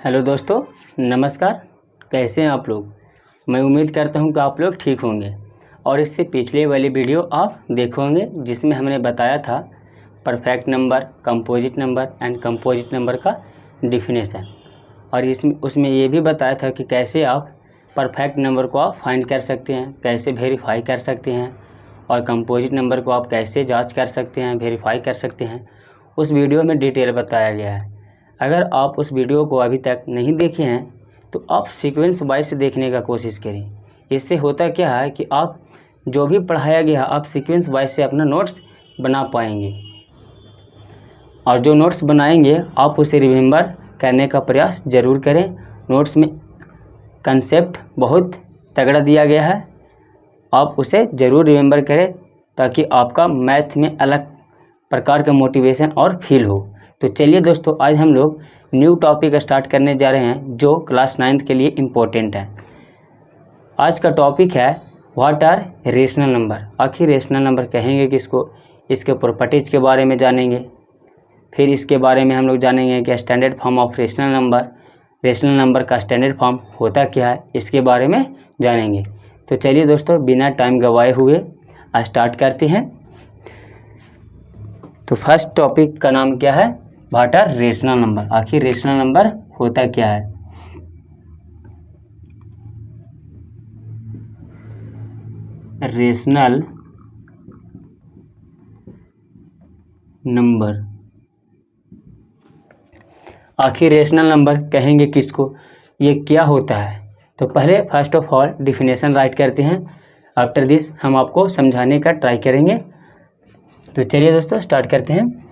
Hello दोस्तों, नमस्कार। कैसे हैं आप लोग। मैं उम्मीद करता हूं कि आप लोग ठीक होंगे। और इससे पिछले वाली वीडियो आप देखोगे जिसमें हमने बताया था perfect number, composite number and composite number का डिफिनेशन। और उसमें ये भी बताया था कि कैसे आप परफेक्ट नंबर को आप फाइंड कर सकते हैं, कैसे वेरीफाई कर सकते हैं, और कंपोजिट नंबर को आप कैसे जाँच कर सकते हैं, वेरीफाई कर सकते हैं। उस वीडियो में डिटेल बताया गया है। अगर आप उस वीडियो को अभी तक नहीं देखे हैं तो आप सीक्वेंस वाइज से देखने का कोशिश करें। इससे होता क्या है कि आप जो भी पढ़ाया गया आप सीक्वेंस वाइज से अपना नोट्स बना पाएंगे, और जो नोट्स बनाएंगे आप उसे रिमेंबर करने का प्रयास ज़रूर करें। नोट्स में कंसेप्ट बहुत तगड़ा दिया गया है, आप उसे ज़रूर रिमेंबर करें ताकि आपका मैथ में अलग प्रकार का मोटिवेशन और फील हो। तो चलिए दोस्तों, आज हम लोग न्यू टॉपिक स्टार्ट करने जा रहे हैं जो क्लास 9th के लिए इम्पोर्टेंट है। आज का टॉपिक है व्हाट आर रेशनल नंबर। आखिर रेशनल नंबर कहेंगे किसको, इसके प्रॉपर्टीज़ के बारे में जानेंगे। फिर इसके बारे में हम लोग जानेंगे कि standard form of rational number, rational number का स्टैंडर्ड फॉर्म होता क्या है, इसके बारे में जानेंगे। तो चलिए दोस्तों, बिना टाइम गवाए हुए स्टार्ट करते हैं। तो फर्स्ट टॉपिक का नाम क्या है, व्हाट आर रेशनल नंबर। आखिर रेशनल नंबर होता क्या है। रेशनल नंबर, आखिर रेशनल नंबर कहेंगे किसको, ये क्या होता है। तो पहले first of all definition right करते हैं। आफ्टर दिस हम आपको समझाने का ट्राई करेंगे। तो चलिए दोस्तों स्टार्ट करते हैं।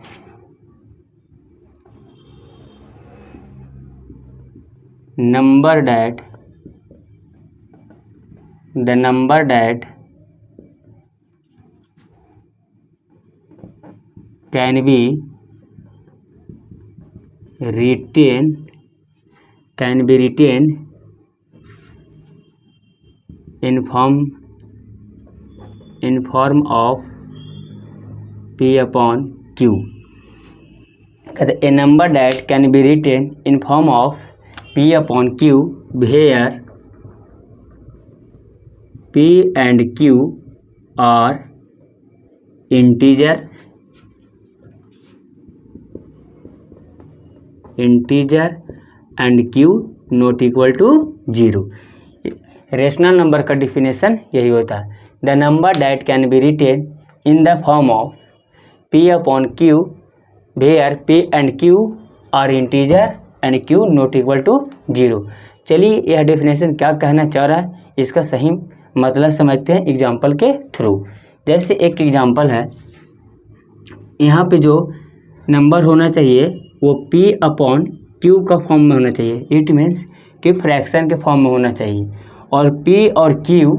number that the number that can be retained in form of P upon Q। A number that can be written in form of P upon Q where P and Q are integer and Q not equal to 0। Rational number का definition यही होता है। The number that can be written in the form of P upon Q where P and Q are integer and Q not equal to 0। चलिए यह definition क्या कहना चाह रहा है, इसका सही मतलब समझते हैं एग्जाम्पल के थ्रू। जैसे एक एग्जाम्पल है, यहाँ पे जो नंबर होना चाहिए वो P अपॉन Q का फॉर्म में होना चाहिए। इट मीन्स कि फ्रैक्शन के फॉर्म में होना चाहिए। और P और Q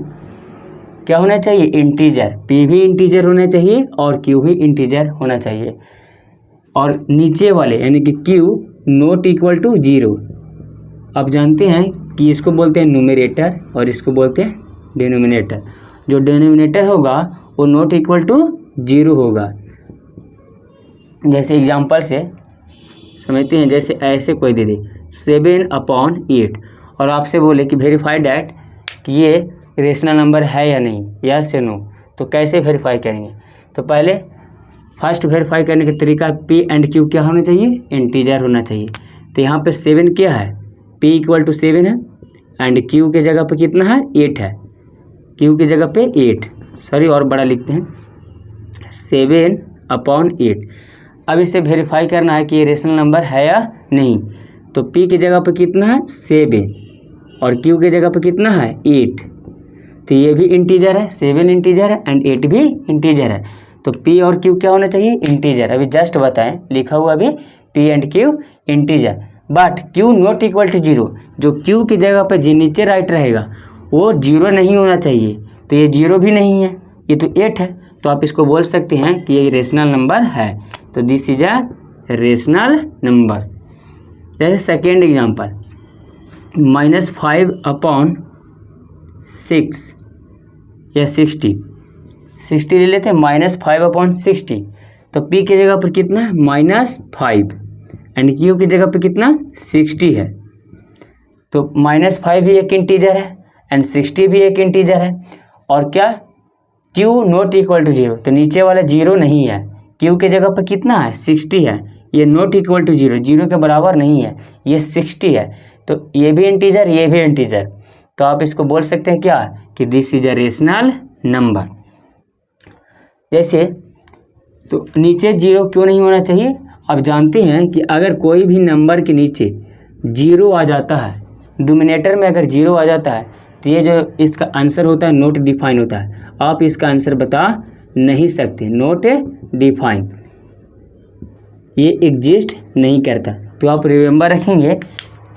क्या होना चाहिए, इंटीजर। P भी इंटीजर होना चाहिए और Q भी इंटीजर होना चाहिए। और नीचे वाले यानी कि Q नॉट इक्वल टू 0। अब जानते हैं कि इसको बोलते हैं न्यूमरेटर और इसको बोलते हैं डिनोमिनेटर। जो डिनोमिनेटर होगा वो नॉट इक्वल टू 0 होगा। जैसे एग्जांपल से समझते हैं, जैसे ऐसे कोई दे दे 7/8 और आपसे बोले कि वेरीफाई डैट कि ये रेशनल नंबर है या नहीं, यस या नो। तो कैसे वेरीफाई करेंगे। तो पहले फर्स्ट वेरीफाई करने का तरीका P एंड Q क्या होना चाहिए, इंटीजर होना चाहिए। तो यहाँ पे 7 क्या है, P इक्वल टू 7 है एंड Q के जगह पे कितना है, 8 है। Q की जगह पे 8, सॉरी और बड़ा लिखते हैं 7/8। अब इसे वेरीफाई करना है कि ये रेशनल नंबर है या नहीं। तो P की जगह पे कितना है 7 और Q की जगह पे कितना है 8। तो ये भी इंटीजर है, 7 इंटीजर है एंड 8 भी इंटीजर है। तो P और Q क्या होना चाहिए, इंटीजर। अभी जस्ट बताएं, लिखा हुआ अभी P and Q integer, but Q not equal to 0। जो Q की जगह पर जी नीचे राइट रहेगा वो 0 नहीं होना चाहिए। तो ये 0 भी नहीं है, ये तो 8 है। तो आप इसको बोल सकते हैं कि ये रेशनल नंबर है। तो this is a rational number. जैसे सेकेंड एग्जाम्पल, -5/6 या 60 ले लेते हैं, -5/60। तो P की जगह पर कितना है -5 एंड Q की जगह पर कितना 60 है। तो -5 भी एक इंटीजर है एंड 60 भी एक इंटीजर है। और क्या q नॉट इक्वल टू 0, तो नीचे वाला 0 नहीं है, q के जगह पर कितना है 60 है, ये नॉट इक्वल टू 0, 0 के बराबर नहीं है, ये 60 है, तो ये भी इंटीजर ये भी इंटीजर, तो आप इसको बोल सकते हैं क्या कि this is a rational number. जैसे तो नीचे 0 क्यों नहीं होना चाहिए, आप जानते हैं कि अगर कोई भी नंबर के नीचे 0 आ जाता है, डिनोमिनेटर में अगर 0 आ जाता है, तो ये जो इसका आंसर होता है नॉट डिफाइन होता है, आप इसका आंसर बता नहीं सकते, नॉट डिफाइन, ये एग्जिस्ट नहीं करता। तो आप रिमेंबर रखेंगे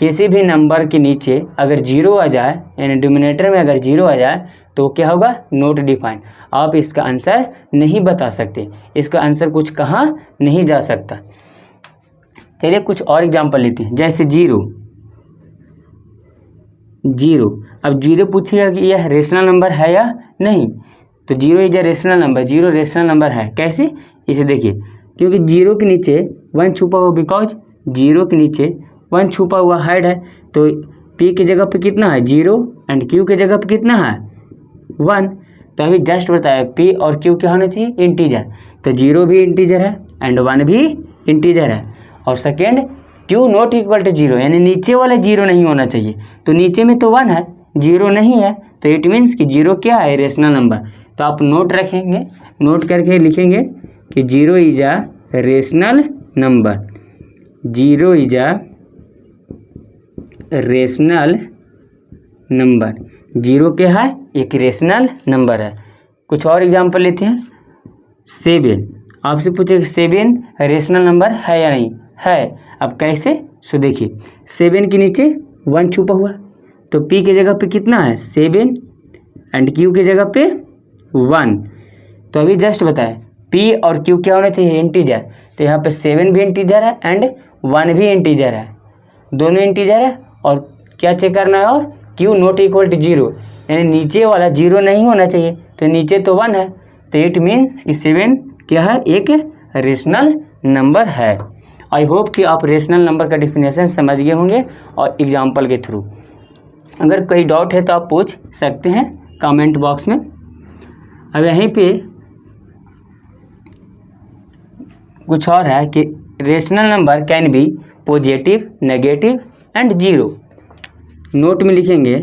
किसी भी नंबर के नीचे अगर 0 आ जाए, यानी डिनोमिनेटर में अगर 0 आ जाए तो क्या होगा नॉट डिफाइन, आप इसका आंसर नहीं बता सकते, इसका आंसर कुछ कहा नहीं जा सकता। चलिए कुछ और एग्जांपल लेते हैं, जैसे 0, अब 0 पूछिएगा कि यह रेशनल नंबर है या नहीं, तो 0 is a rational number, 0 rational number है। कैसे, इसे देखिए, क्योंकि 0 के नीचे 1 छुपा हुआ, बिकॉज 0 के नीचे 1 छुपा हुआ हाइड है, तो p की जगह पे कितना है 0 एंड q की जगह पे कितना है 1, तो अभी जस्ट बताया p और q क्या होना चाहिए इंटीजर, तो 0 भी इंटीजर है एंड 1 भी इंटीजर है। और second q not equal to 0, यानी नीचे वाला 0 नहीं होना चाहिए, तो नीचे में तो 1 है 0 नहीं है, तो इट मीन्स कि 0 क्या है रेशनल नंबर। तो आप नोट रखेंगे, नोट करके लिखेंगे कि 0 is a rational number, 0 is a rational number, 0 क्या है एक रेशनल नंबर है। कुछ और एग्जांपल लेते हैं, 7, आपसे पूछेगा 7 रेशनल नंबर है या नहीं है, अब कैसे, सो देखिए 7 के नीचे 1 छुपा हुआ, तो p के जगह पे कितना है 7 एंड q के जगह पे 1, तो अभी जस्ट बताए p और q क्या होना चाहिए इंटीजर, तो यहाँ पे 7 भी इंटीजर है एंड 1 भी इंटीजर है, दोनों इंटीजर है। और क्या चेक करना है, और q नॉट इक्वल टू 0, यानी नीचे वाला 0 नहीं होना चाहिए, तो नीचे तो 1 है, तो इट मीन्स कि 7 क्या है एक रेशनल नंबर है। आई होप कि आप रेशनल नंबर का डिफिनेशन समझ गए होंगे और एग्जाम्पल के थ्रू। अगर कोई डाउट है तो आप पूछ सकते हैं कमेंट बॉक्स में। अब यहीं पे कुछ और है कि rational number can B positive, negative and 0। Note में लिखेंगे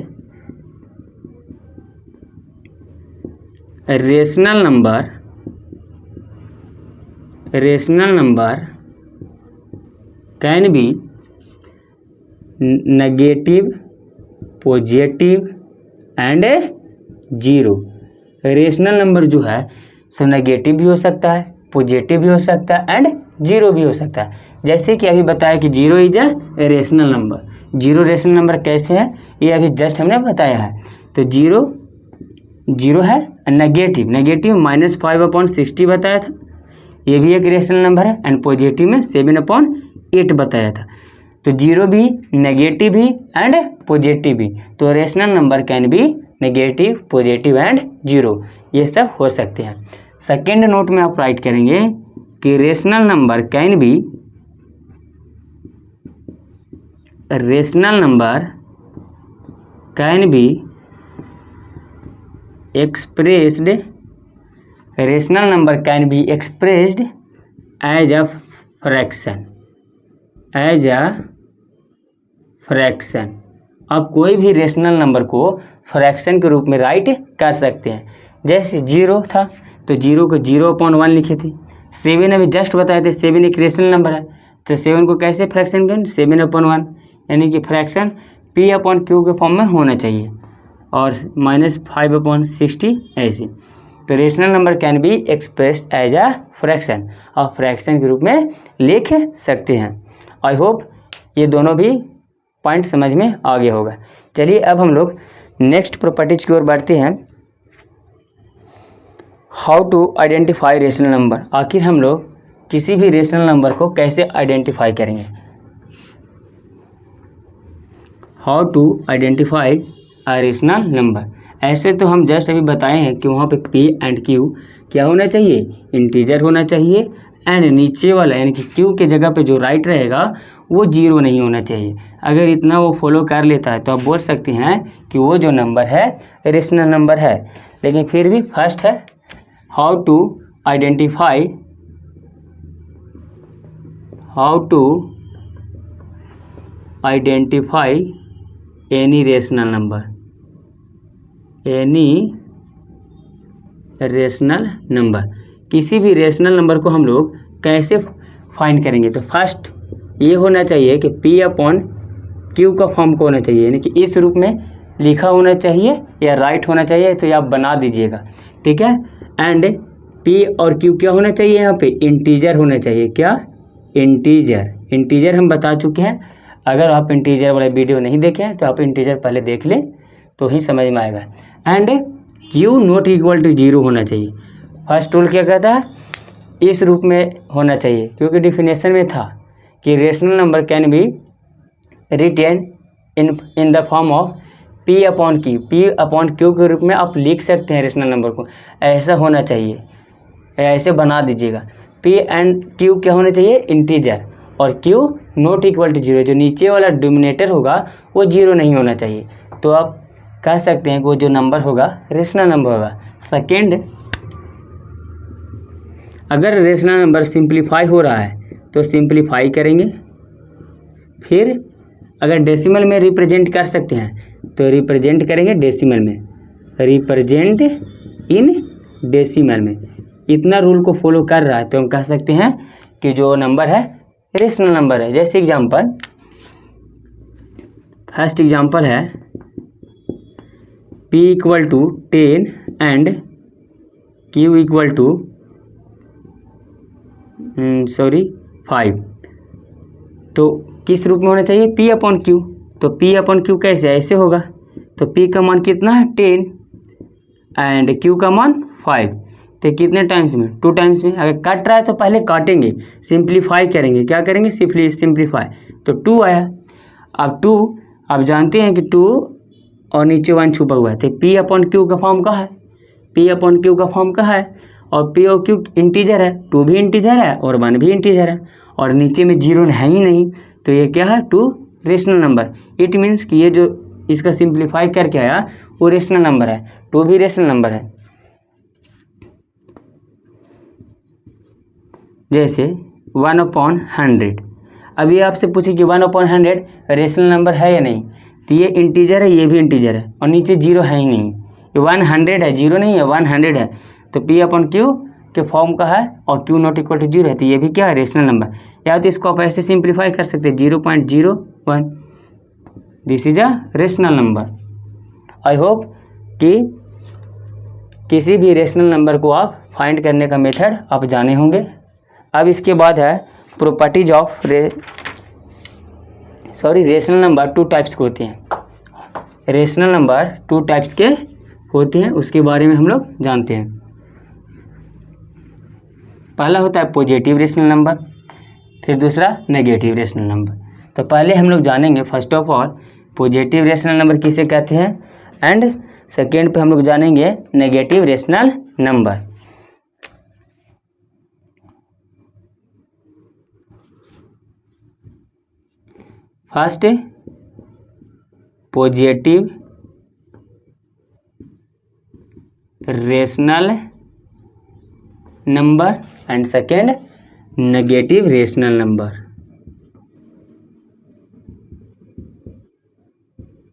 rational number can B negative, positive and 0। Rational number जो है सो नेगेटिव भी हो सकता है, पॉजिटिव भी हो सकता है एंड 0 भी हो सकता है। जैसे कि अभी बताया कि 0 is a rational number, 0 rational number कैसे है ये अभी जस्ट हमने बताया है। तो 0 है, नेगेटिव -5/60 बताया था, ये भी एक रेशनल नंबर है एंड पॉजिटिव में 7/8 बताया था। तो 0 भी, नेगेटिव भी एंड पॉजिटिव भी, तो rational number can B negative, positive and 0, ये सब हो सकते हैं। सेकेंड नोट में आप राइट करेंगे कि rational number can B expressed as a fraction. आप कोई भी रेशनल नंबर को फ्रैक्शन के रूप में राइट कर सकते हैं। जैसे 0 था तो 0 को 0/1 लिखे थे, 7 अभी जस्ट बताए थे 7 एक रेशनल नंबर है, तो 7 को कैसे फ्रैक्शन करें 7/1, यानी कि फ्रैक्शन p/q के फॉर्म में होना चाहिए, और -5/60 ऐसे। तो rational number can be expressed as a fraction, और फ्रैक्शन के रूप में लिख सकते हैं। आई होप ये दोनों भी पॉइंट समझ में आ गया होगा। चलिए अब हम लोग नेक्स्ट प्रॉपर्टीज की ओर बढ़ते हैं। How to identify rational number, आखिर हम लोग किसी भी रेशनल नंबर को कैसे आइडेंटिफाई करेंगे। How to identify a rational number, ऐसे तो हम जस्ट अभी बताए हैं कि वहाँ पे p एंड q क्या होना चाहिए इंटीजर होना चाहिए एंड नीचे वाला यानी कि क्यू के जगह पे जो राइट रहेगा वो 0 नहीं होना चाहिए। अगर इतना वो फॉलो कर लेता है तो आप बोल सकते हैं कि वो जो नंबर है रेशनल नंबर है। लेकिन फिर भी फर्स्ट है how to identify any rational number, किसी भी रेशनल नंबर को हम लोग कैसे फाइंड करेंगे। तो फर्स्ट ये होना चाहिए कि P अपॉन Q का फॉर्म को होना चाहिए, यानी कि इस रूप में लिखा होना चाहिए या राइट होना चाहिए, तो ये आप बना दीजिएगा, ठीक है। एंड P और Q क्या होना चाहिए, यहाँ पे इंटीजर होना चाहिए। क्या? इंटीजर हम बता चुके हैं। अगर आप इंटीजर वाला वीडियो नहीं देखे हैं तो आप इंटीजर पहले देख लें तो ही समझ में आएगा। And Q not equal to 0 होना चाहिए। फर्स्ट रूल क्या कहता है, इस रूप में होना चाहिए, क्योंकि डिफिनेशन में था कि rational number can be written in the form of P upon Q के रूप में आप लिख सकते हैं रेशनल नंबर को, ऐसा होना चाहिए, ऐसे बना दीजिएगा। P एंड Q क्या होना चाहिए, इंटीजर, और Q नॉट इक्वल टू 0, जो नीचे वाला डिनोमिनेटर होगा वो 0 नहीं होना चाहिए। तो आप कह सकते हैं कि वो जो नंबर होगा रेशनल नंबर होगा। सेकेंड, अगर रेशनल नंबर सिंप्लीफाई हो रहा है तो सिंप्लीफाई करेंगे। फिर अगर डेसिमल में रिप्रेजेंट कर सकते हैं तो रिप्रेजेंट करेंगे डेसिमल में, रिप्रेजेंट इन डेसिमल में। इतना रूल को फॉलो कर रहा है तो हम कह सकते हैं कि जो नंबर है रेशनल नंबर है। जैसे एग्जांपल, फर्स्ट एग्जांपल है P equal to 10 and Q equal to 5। तो किस रूप में होना चाहिए, P अपॉन Q। तो P अपॉन Q कैसे, ऐसे होगा। तो P का मान कितना है 10 एंड Q का मान 5। तो कितने टाइम्स में, 2 टाइम्स में। अगर कट रहा है तो पहले काटेंगे, सिंप्लीफाई करेंगे। क्या करेंगे, सिंप्लीफाई। तो 2 आया। अब 2 आप जानते हैं कि 2 और नीचे 1 छुपा हुआ है, तो P अपॉन Q का फॉर्म का है, P अपॉन Q का फॉर्म का है। और P और Q इंटीजर है, 2 भी इंटीजर है और 1 भी इंटीजर है, और नीचे में 0 है ही नहीं, तो ये क्या है, 2 रेशनल नंबर। इट मीन्स कि ये जो इसका सिंप्लीफाई करके आया वो रेशनल नंबर है, 2 भी रेशनल नंबर है। जैसे 1/100। अभी आपसे पूछे कि 1/100 रेशनल नंबर है या नहीं, तो ये इंटीजर है, ये भी इंटीजर है, और नीचे 0 है ही नहीं। ये 100 है, 0 नहीं है, 100 है। तो P अपॉन Q के फॉर्म का है और Q नॉट इक्वल टू 0 है, तो ये भी क्या है, रेशनल नंबर। या तो इसको आप ऐसे सिंप्लीफाई कर सकते हैं, 0.01, this is a rational number. I hope कि किसी भी रेशनल नंबर को आप फाइंड करने का मेथड आप जाने होंगे। अब इसके बाद है properties of rational number. 2 types के होते हैं रेशनल नंबर, 2 टाइप्स के होते हैं, उसके बारे में हम लोग जानते हैं। पहला होता है पॉजिटिव रेशनल नंबर, फिर दूसरा नेगेटिव रेशनल नंबर। तो पहले हम लोग जानेंगे first of all positive rational number किसे कहते हैं, एंड सेकेंड पे हम लोग जानेंगे negative rational number. First positive rational number and second negative rational number.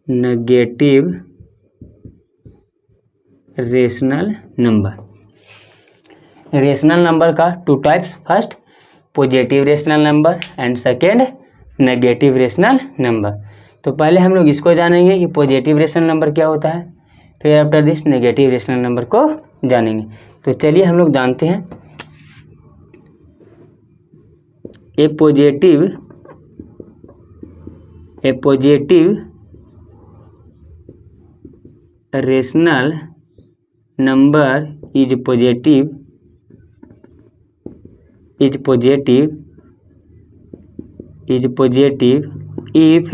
Negative rational number, rational number का 2 types, first positive rational number and second negative rational number. तो पहले हम लोग इसको जानेंगे कि पॉजिटिव रेशनल नंबर क्या होता है, फिर after this negative rational number को जानेंगे। तो चलिए हम लोग जानते हैं। A positive rational number is positive if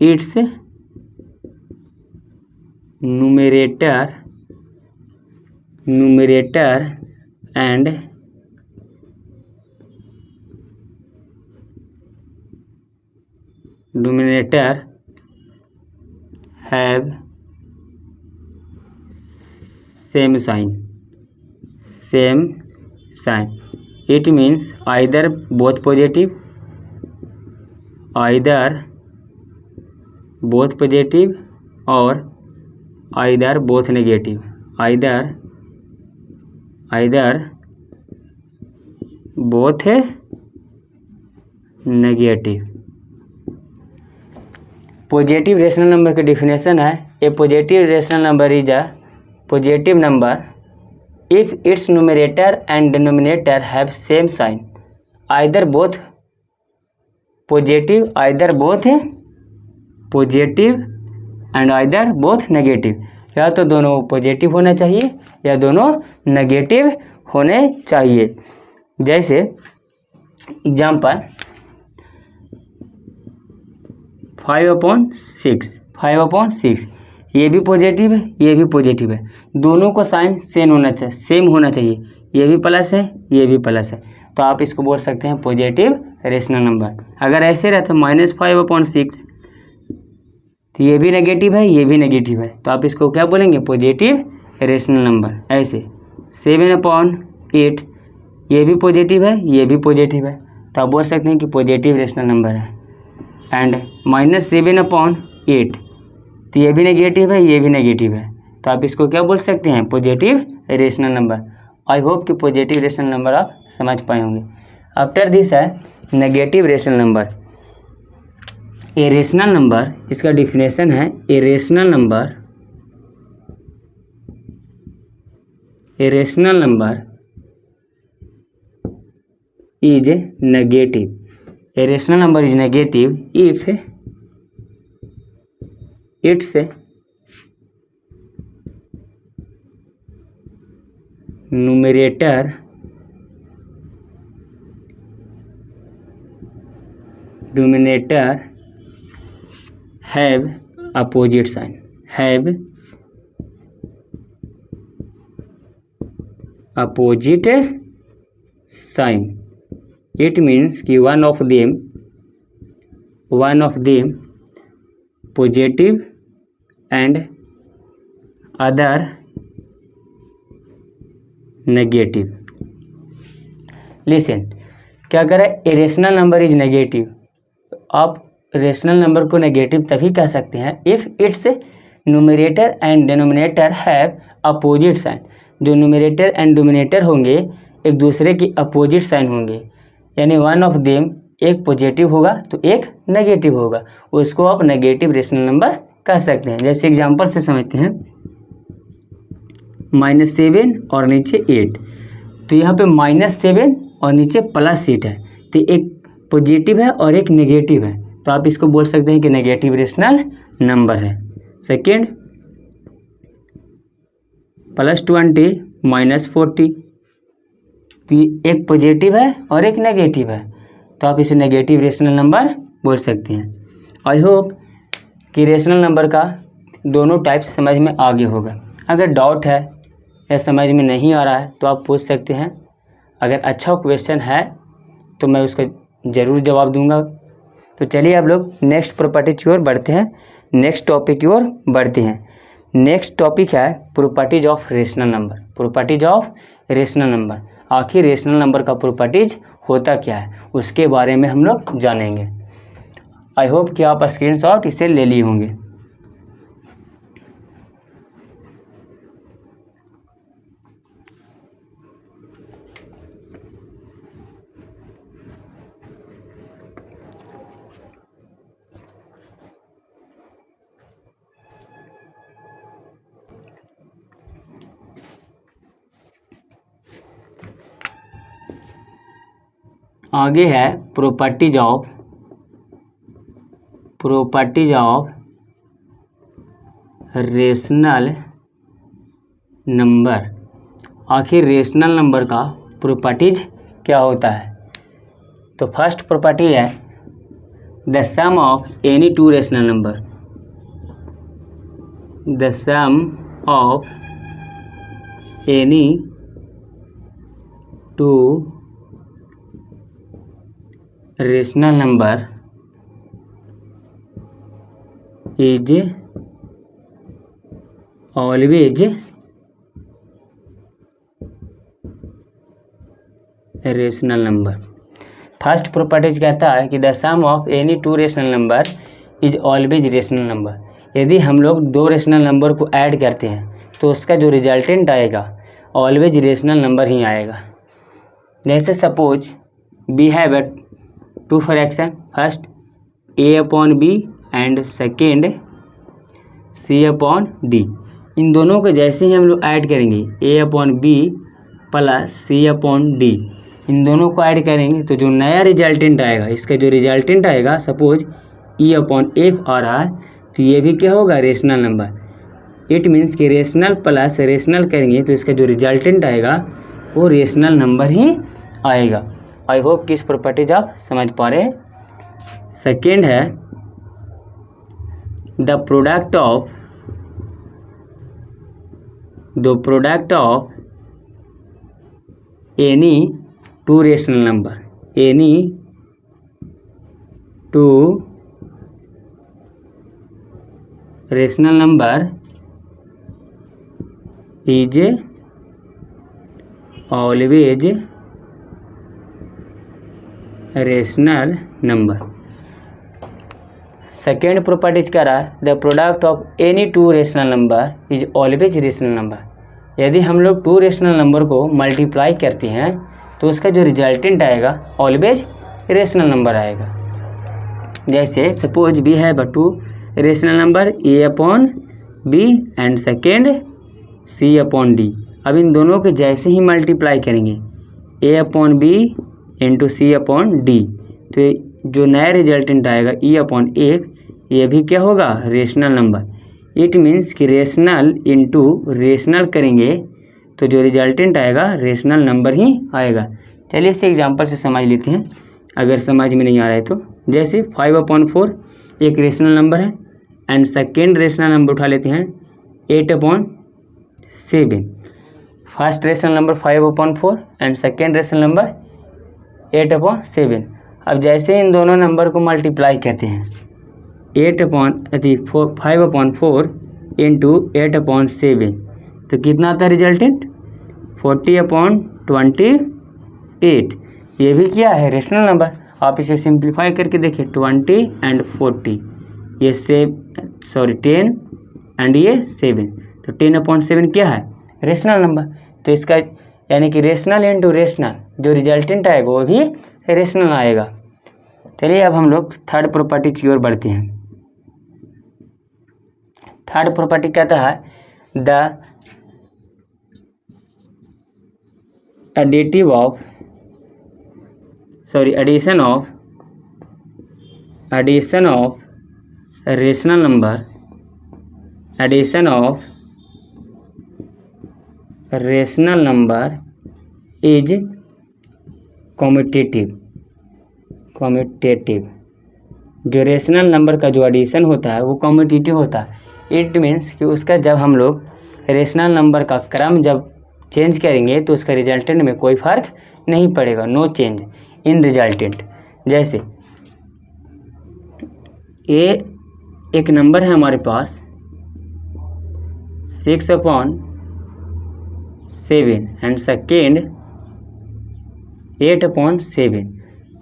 its numerator and denominator have same sign. It means either both positive or either both negative. Either both negative. Positive rational number की definition है, a positive rational number is a positive number if its numerator and denominator have same sign. Either both positive and either both negative. या तो दोनों positive होना चाहिए या दोनों negative होने चाहिए. जैसे एग्जाम्पल 5/6, ये भी पॉजिटिव है, ये भी पॉजिटिव है. दोनों को साइन सेम होना चाहिए. ये भी प्लस है, ये भी प्लस है, तो आप इसको बोल सकते हैं पॉजिटिव रेशनल नंबर. अगर ऐसे रहता -5/6 तो ये भी नेगेटिव है, ये भी नेगेटिव है, तो आप इसको क्या बोलेंगे? Positive rational number. ऐसे 7/8 ये भी पॉजिटिव है, ये भी पॉजिटिव है, तो आप बोल सकते हैं कि पॉजिटिव रेशनल नंबर है. एंड -7/8 तो ये भी नेगेटिव है, ये भी नेगेटिव है, तो आप इसको क्या बोल सकते हैं? Positive rational number. आई होप कि पॉजिटिव रेशनल नंबर आप समझ पाए होंगे. आफ्टर दिस है नेगेटिव रेशनल नंबर. ए रेशनल नंबर, इसका डिफिनेशन है, ए rational number is negative. A rational number is negative if its numerator have opposite sign. It means कि one of them positive and other negative. Listen, क्या करें? A rational number is negative. आप rational number को negative तभी कह सकते हैं if its numerator and denominator have opposite sign. जो न्यूमरेटर एंड डिनोमिनेटर होंगे एक दूसरे की अपोजिट साइन होंगे, यानी वन ऑफ देम एक पॉजिटिव होगा तो एक नेगेटिव होगा, उसको आप नेगेटिव रेशनल नंबर कह सकते हैं. जैसे एग्जांपल से समझते हैं, -7 और नीचे 8, तो यहाँ पे -7 और नीचे +8 है, तो एक पॉजिटिव है और एक नेगेटिव है, तो आप इसको बोल सकते हैं कि नेगेटिव रेशनल नंबर है. सेकेंड, +20 -40, तो एक पॉजिटिव है और एक नेगेटिव है, तो आप इसे नेगेटिव रेशनल नंबर बोल सकते हैं. आई होप कि रेशनल नंबर का दोनों टाइप्स समझ में आगे होगा. अगर डाउट है या समझ में नहीं आ रहा है तो आप पूछ सकते हैं. अगर अच्छा क्वेश्चन है तो मैं उसका ज़रूर जवाब दूंगा. तो चलिए आप लोग नेक्स्ट प्रॉपर्टीज की ओर बढ़ते हैं, नेक्स्ट टॉपिक की ओर बढ़ते हैं. नेक्स्ट टॉपिक है प्रॉपर्टीज ऑफ रेशनल नंबर. आखिर रेशनल नंबर का प्रॉपर्टीज होता क्या है उसके बारे में हम लोग जानेंगे. आई होप कि आप स्क्रीनशॉट इसे ले लिए होंगे. आगे है प्रॉपर्टीज ऑफ रेशनल नंबर. आखिर रेशनल नंबर का प्रॉपर्टीज क्या होता है? तो फर्स्ट प्रॉपर्टी है the sum of any two rational number. The sum of any two rational number is always rational number. First properties कहता है कि the sum of any two rational number is always rational number. यदि हम लोग दो rational number को add करते हैं तो उसका जो रिजल्टेंट आएगा ऑलवेज रेशनल नंबर ही आएगा। जैसे suppose we have two fraction, first a upon B and second c upon D. इन दोनों को जैसे ही हम लोग ऐड करेंगे a upon B plus c upon D, इन दोनों को ऐड करेंगे तो जो नया रिजल्टेंट आएगा, इसका जो रिजल्टेंट आएगा सपोज e अपॉन एफ आ रहा है, तो ये भी क्या होगा रेशनल नंबर। इट मीन्स कि रेशनल प्लस रेशनल करेंगे तो इसका जो रिजल्टेंट आएगा वो रेशनल नंबर ही आएगा। आई होप कि इस प्रॉपर्टीज आप समझ पा रहे हैं। सेकेंड है the product of any two rational number, any two rational number is always rational number. Second properties कह रहा है the product of any two rational number is always rational number. यदि हम लोग टू रेशनल नंबर को multiply करते हैं तो उसका जो रिजल्टेंट आएगा ऑलवेज रेशनल नंबर आएगा। जैसे suppose we have two rational number a upon B and second c upon d. अब इन दोनों के जैसे ही मल्टीप्लाई करेंगे a upon B into C upon d, तो जो नया रिजल्टेंट आएगा e अपॉन एफ, ये भी क्या होगा रेशनल नंबर। इट मीन्स कि रेशनल इंटू रेशनल करेंगे तो जो रिजल्टेंट आएगा रेशनल नंबर ही आएगा। चलिए इसे एग्जांपल से समझ लेते हैं अगर समझ में नहीं आ रहा है तो। जैसे 5/4 एक रेशनल नंबर है एंड सेकेंड रेशनल नंबर उठा लेते हैं 8/7। First rational number 5/4 and second rational number 8/7। अब जैसे इन दोनों नंबर को मल्टीप्लाई करते हैं 5/4 इंटू 8/7, तो कितना आता है रिजल्टेंट 40/28। ये भी क्या है रेशनल नंबर। आप इसे सिंप्लीफाई करके देखिए 20 एंड 40, ये 10 एंड ये 7, तो 10/7 क्या है रेशनल नंबर। तो इसका यानी कि रेशनल इंटू रेशनल जो रिजल्टेंट आएगा वो भी रेशनल आएगा। चलिए अब हम लोग थर्ड प्रॉपर्टी की ओर बढ़ते हैं। थर्ड प्रॉपर्टी कहता है the addition of rational number is commutative. जो रेशनल नंबर का जो एडिशन होता है वो कॉम्यूटेटिव होता है। इट मीन्स कि उसका जब हम लोग रेशनल नंबर का क्रम जब चेंज करेंगे तो उसका रिजल्टेंट में कोई फर्क नहीं पड़ेगा, नो चेंज इन रिजल्टेंट। जैसे एक नंबर है हमारे पास 6/7 and second 8/7।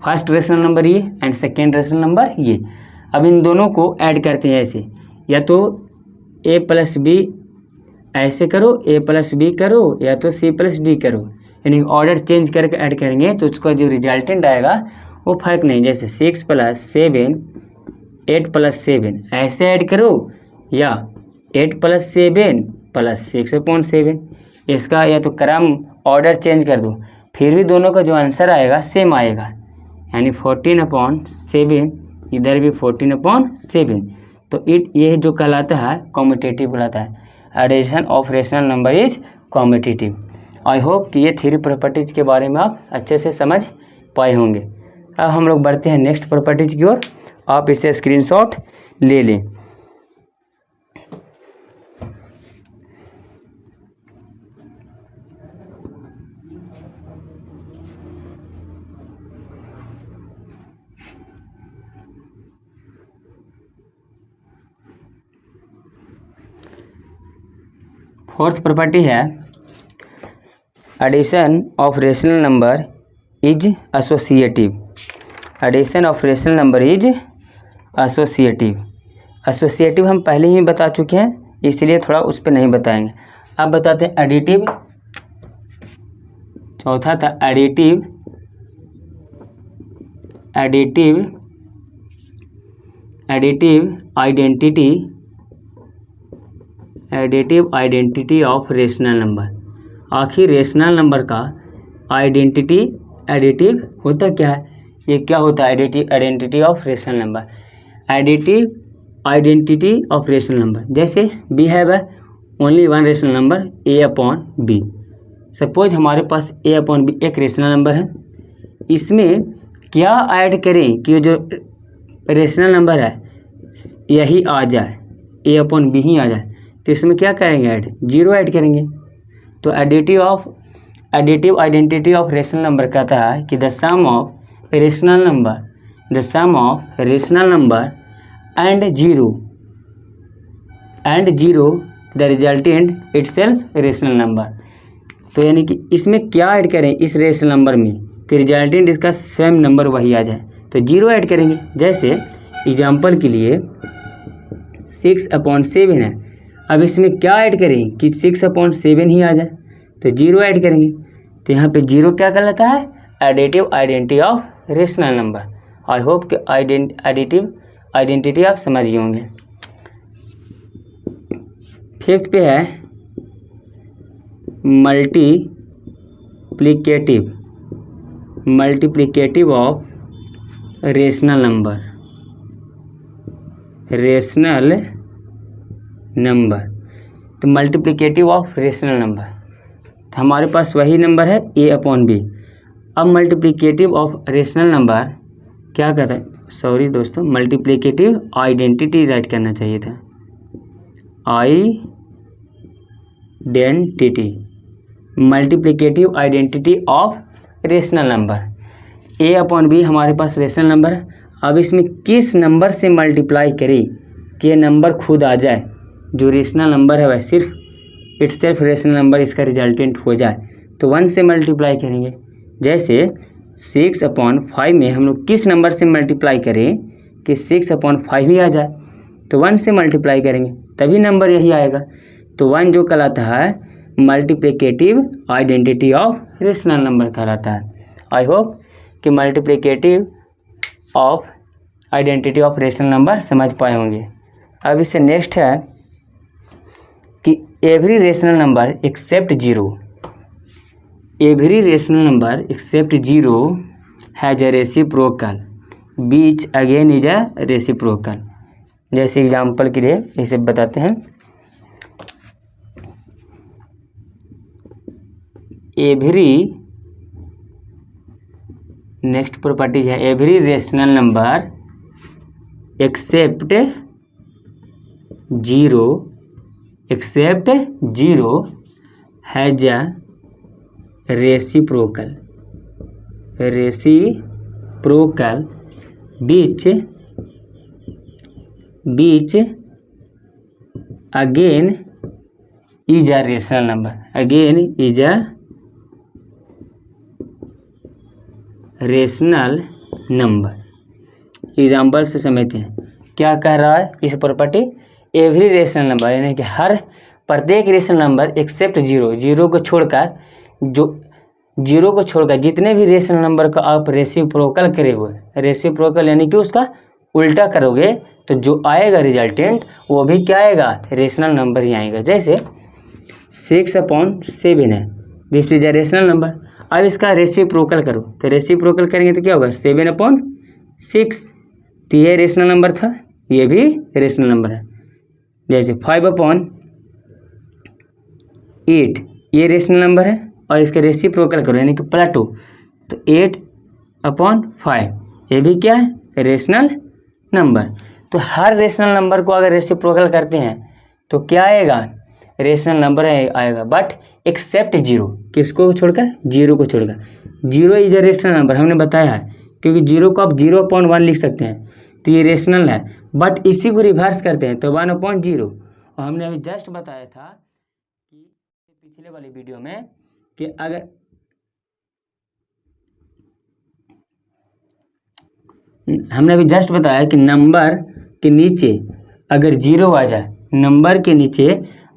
First rational number ये एंड सेकेंड रेशनल नंबर ये। अब इन दोनों को ऐड करते हैं ऐसे, या तो a प्लस बी ऐसे करो, a प्लस बी करो, या तो c प्लस डी करो, यानी ऑर्डर चेंज करके ऐड करेंगे तो उसका जो रिजल्टेंट आएगा वो फर्क नहीं। जैसे 6 + 7 8 + 7 ऐसे ऐड करो, या 8 + 7 + 6/7, इसका या तो क्रम ऑर्डर चेंज कर दो, फिर भी दोनों का जो आंसर आएगा सेम आएगा, यानी 14/7, इधर भी 14/7। तो ये जो कहलाता है कॉम्यूटेटिव कहलाता है। Addition of rational number is commutative. I hope कि ये थ्री प्रॉपर्टीज के बारे में आप अच्छे से समझ पाए होंगे। अब हम लोग बढ़ते हैं नेक्स्ट प्रॉपर्टीज की ओर। आप इसे स्क्रीनशॉट ले लें। फोर्थ प्रॉपर्टी है addition of rational number is associative. Addition of rational number is associative. Associative हम पहले ही बता चुके हैं, इसलिए थोड़ा उस पर नहीं बताएंगे। अब बताते हैं एडिटिव। चौथा था additive. Additive identity, additive identity of rational number. आखिर रेशनल नंबर का आइडेंटिटी एडिटिव होता क्या है? ये क्या होता है additive identity of rational number? Additive identity of rational number, जैसे we have only one rational number A upon B. Suppose हमारे पास ए अपॉन बी एक रेशनल नंबर है, इसमें क्या ऐड करें कि जो रेशनल नंबर है यही आ जाए, ए अपॉन बी ही आ जाए, तो इसमें क्या करेंगे ऐड? जीरो ऐड करेंगे। तो additive identity of rational number कहता है कि the sum of rational number and zero the resultant itself rational number. तो यानी कि इसमें क्या ऐड करें इस रेशनल नंबर में कि रिजल्टेंट इसका स्वयं नंबर वही आ जाए, तो जीरो ऐड करेंगे। जैसे एग्जाम्पल के लिए 6/7 है, अब इसमें क्या ऐड करें कि 6/7 ही आ जाए, तो जीरो ऐड करेंगे। तो यहाँ पे जीरो क्या कहलाता है? Additive identity of rational number. I hope कि एडिटिव आइडेंटिटी आप समझ गए होंगे। फिफ्थ पे है मल्टीप्लिकेटिव ऑफ रेशनल नंबर। तो मल्टीप्लिकेटिव ऑफ रेशनल नंबर, तो हमारे पास वही नंबर है ए अपॉन बी। अब मल्टीप्लिकेटिव ऑफ रेशनल नंबर क्या कहता है? सॉरी दोस्तों, मल्टीप्लिकेटिव आइडेंटिटी राइट करना चाहिए था। Multiplicative identity of rational number. A upon b हमारे पास रेशनल नंबर है, अब इसमें किस नंबर से मल्टीप्लाई करें कि ये नंबर खुद आ जाए, जो रेशनल नंबर है वह सिर्फ इटसेल्फ रेशनल नंबर इसका रिजल्टेंट हो जाए, तो 1 से मल्टीप्लाई करेंगे। जैसे 6/5 में हम लोग किस नंबर से मल्टीप्लाई करें कि 6/5 ही आ जाए, तो 1 से मल्टीप्लाई करेंगे तभी नंबर यही आएगा। तो 1 जो कहलाता है multiplicative identity of rational number कहलाता है। आई होप कि multiplicative of identity of rational number समझ पाए होंगे। अब इससे नेक्स्ट है कि every rational number except zero has a reciprocal, beach again is a reciprocal. जैसे एग्जाम्पल के लिए इसे बताते हैं, नेक्स्ट प्रॉपर्टी है every rational number except zero has a reciprocal beach again is a rational number, again is a rational number. Example से समझते हैं क्या कह रहा है इस प्रॉपर्टी। एवरी रेशनल नंबर यानी कि हर प्रत्येक रेशनल नंबर एक्सेप्ट जीरो को छोड़कर जितने भी रेशनल नंबर का आप रेसिप्रोकल करे हुए, रेसिप्रोकल यानी कि उसका उल्टा करोगे तो जो आएगा रिजल्टेंट वो भी क्या आएगा? रेशनल नंबर ही आएगा। जैसे 6/7 है, this is a rational number. अब इसका रेसिप्रोकल करो, तो रेसिप्रोकल करेंगे तो क्या होगा? 7/6, तो ये रेशनल नंबर था, ये भी रेशनल नंबर है। जैसे 5/8 ये रेशनल नंबर है, और इसका रेसिप्रोकल करो यानी कि पलटो, तो 8/5 ये भी क्या है? Rational number. तो हर रेशनल नंबर को अगर रेसिप्रोकल करते हैं तो क्या आएगा? रेशनल नंबर आएगा, बट एक्सेप्ट जीरो। किसको छोड़कर? जीरो को छोड़कर। Zero is a rational number हमने बताया है, क्योंकि जीरो को आप 0/1 लिख सकते हैं, तो ये रेशनल है। बट इसी को रिवर्स करते हैं तो 1/0, और हमने अभी जस्ट बताया था कि पिछले वाली वीडियो में कि अगर हमने अभी जस्ट बताया कि नंबर के नीचे अगर जीरो आ जाए, नंबर के नीचे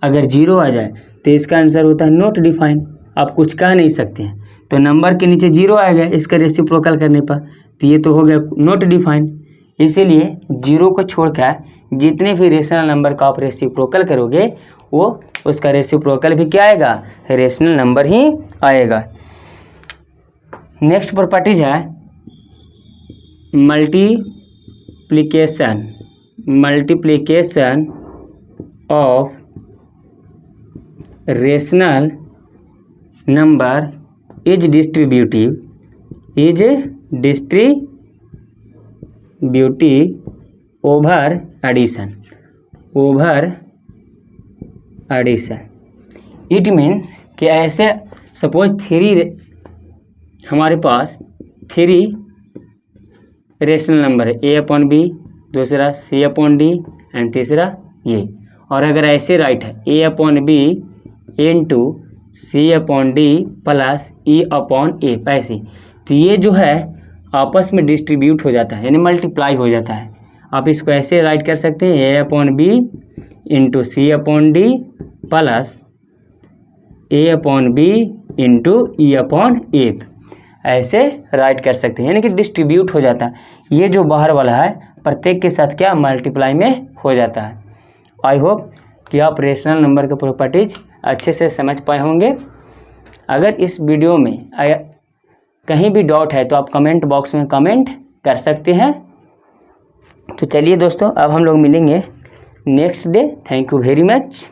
अगर जीरो आ जाए तो इसका आंसर होता है नॉट डिफाइंड। आप कुछ कह नहीं सकते हैं। तो नंबर के नीचे जीरो आ गया इसका रेसिप्रोकल करने पर, तो ये तो हो गया नॉट डिफाइंड। इसीलिए जीरो को छोड़कर जितने भी रेशनल नंबर का आप रेसिप्रोकल करोगे वो उसका रेसिप्रोकल भी क्या आएगा, रेशनल नंबर ही आएगा। नेक्स्ट प्रॉपर्टीज है multiplication of rational number is distributive over addition. It means कि ऐसे सपोज हमारे पास थ्री रेशनल नंबर है, ए अपॉन बी, दूसरा सी अपॉन डी एंड तीसरा ये। और अगर ऐसे राइट है A upon B into C upon D plus E upon A, ऐसी, तो ये जो है आपस में डिस्ट्रीब्यूट हो जाता है यानी मल्टीप्लाई हो जाता है। आप इसको ऐसे राइट कर सकते हैं A upon B into C upon D plus A upon B into E upon A, ऐसे राइट कर सकते हैं यानी कि डिस्ट्रीब्यूट हो जाता है। ये जो बाहर वाला है प्रत्येक के साथ क्या मल्टीप्लाई में हो जाता है। आई होप कि आप रेशनल नंबर के प्रॉपर्टीज अच्छे से समझ पाए होंगे। अगर इस वीडियो में कहीं भी डाउट है तो आप कमेंट बॉक्स में कमेंट कर सकते हैं। तो चलिए दोस्तों, अब हम लोग मिलेंगे next day. Thank you very much.